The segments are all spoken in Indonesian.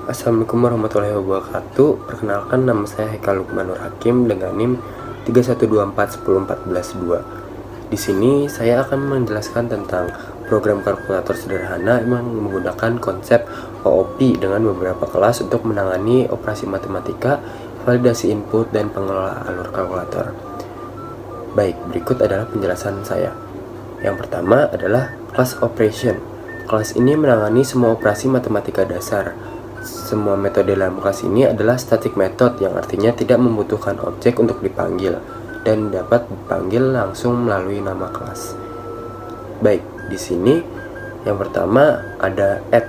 Assalamualaikum warahmatullahi wabarakatuh. Perkenalkan, nama saya Haikal Lukmanur Hakim dengan NIM 312414142. Di sini saya akan menjelaskan tentang program kalkulator sederhana yang menggunakan konsep OOP dengan beberapa kelas untuk menangani operasi matematika, validasi input, dan pengelola alur kalkulator. Baik, berikut adalah penjelasan saya. Yang pertama adalah kelas operation. Kelas ini menangani semua operasi matematika dasar. Semua metode dalam kelas ini adalah static method, yang artinya tidak membutuhkan objek untuk dipanggil dan dapat dipanggil langsung melalui nama kelas. Baik, di sini yang pertama ada add.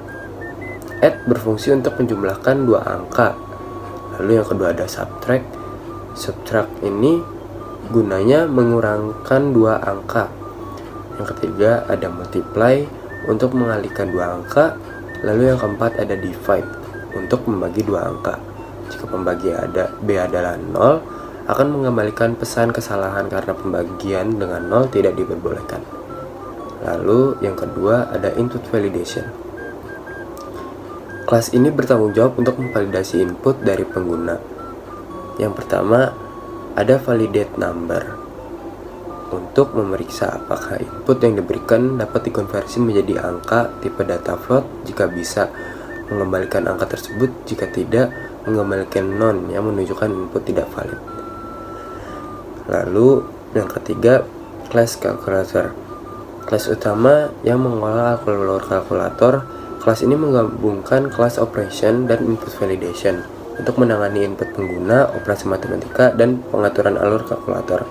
Add berfungsi untuk menjumlahkan dua angka. Lalu yang kedua ada subtract. Subtract ini gunanya mengurangkan dua angka. Yang ketiga ada multiply untuk mengalihkan dua angka. Lalu yang keempat ada divide untuk membagi dua angka. Jika pembagi B adalah 0, akan mengembalikan pesan kesalahan karena pembagian dengan 0 tidak diperbolehkan. Lalu yang kedua ada input validation. Kelas ini bertanggung jawab untuk memvalidasi input dari pengguna. Yang pertama ada validate number, untuk memeriksa apakah input yang diberikan dapat dikonversi menjadi angka tipe data float. Jika bisa, mengembalikan angka tersebut. Jika tidak, mengembalikan non yang menunjukkan input tidak valid. Lalu yang ketiga, class calculator. Kelas utama yang mengolah alur kalkulator. Kelas ini menggabungkan class operation dan input validation untuk menangani input pengguna, operasi matematika, dan pengaturan alur kalkulator.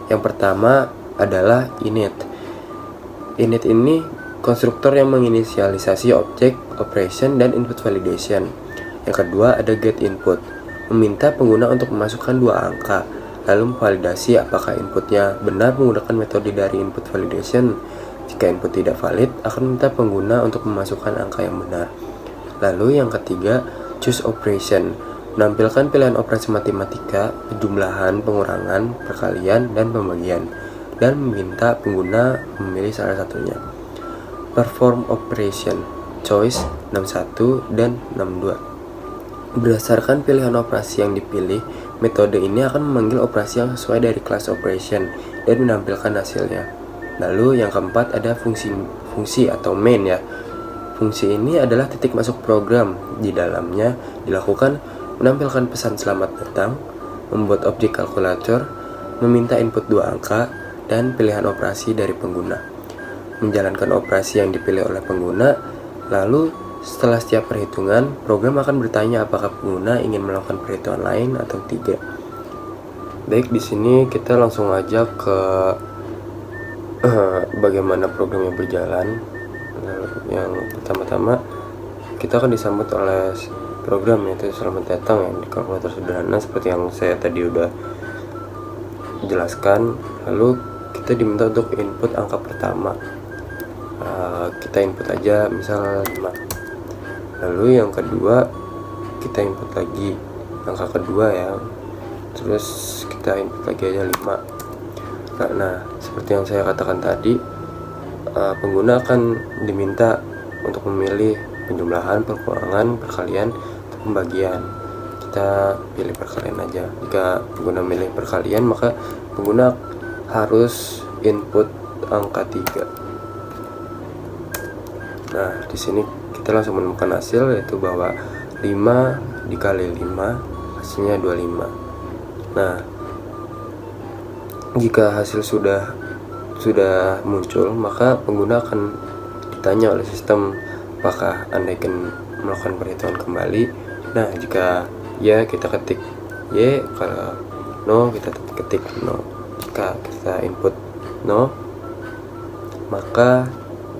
Yang pertama adalah init. Init ini konstruktor yang menginisialisasi objek, operation, dan input validation. Yang kedua ada get input, meminta pengguna untuk memasukkan dua angka, lalu memvalidasi apakah inputnya benar menggunakan metode dari input validation. Jika input tidak valid, akan meminta pengguna untuk memasukkan angka yang benar. Lalu yang ketiga, choose operation, menampilkan pilihan operasi matematika, penjumlahan, pengurangan, perkalian, dan pembagian, dan meminta pengguna memilih salah satunya. Perform operation, choice 61 dan 62. Berdasarkan pilihan operasi yang dipilih, metode ini akan memanggil operasi yang sesuai dari class operation dan menampilkan hasilnya. Lalu yang keempat ada fungsi atau main ya. Fungsi ini adalah titik masuk program. Di dalamnya dilakukan menampilkan pesan selamat datang, membuat objek kalkulator, meminta input dua angka, dan pilihan operasi dari pengguna. Menjalankan operasi yang dipilih oleh pengguna. Lalu setelah setiap perhitungan, program akan bertanya apakah pengguna ingin melakukan perhitungan lain atau tidak. Baik, di sini kita langsung aja ke bagaimana programnya berjalan. Yang pertama-tama kita akan disambut oleh program, yaitu selamat datang yang di kalkulator sederhana seperti yang saya tadi udah jelaskan. Lalu kita diminta untuk input angka pertama. Kita input aja misal 5. Lalu yang kedua kita input lagi angka kedua ya, terus kita input lagi aja 5. Nah, seperti yang saya katakan tadi, pengguna akan diminta untuk memilih penjumlahan, pengurangan, perkalian, atau pembagian. Kita pilih perkalian aja. Jika pengguna memilih perkalian, maka pengguna harus input angka 3. Nah, di sini kita langsung menemukan hasil, yaitu bahwa 5 dikali 5 hasilnya 25. Nah, jika hasil sudah muncul, maka pengguna akan ditanya oleh sistem apakah Anda ingin melakukan perhitungan kembali. Nah, jika ya, kita ketik Y, kalau no kita ketik no. Jika kita input no, maka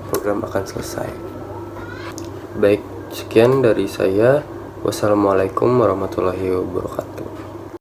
program akan selesai. Baik, sekian dari saya. Wassalamualaikum warahmatullahi wabarakatuh.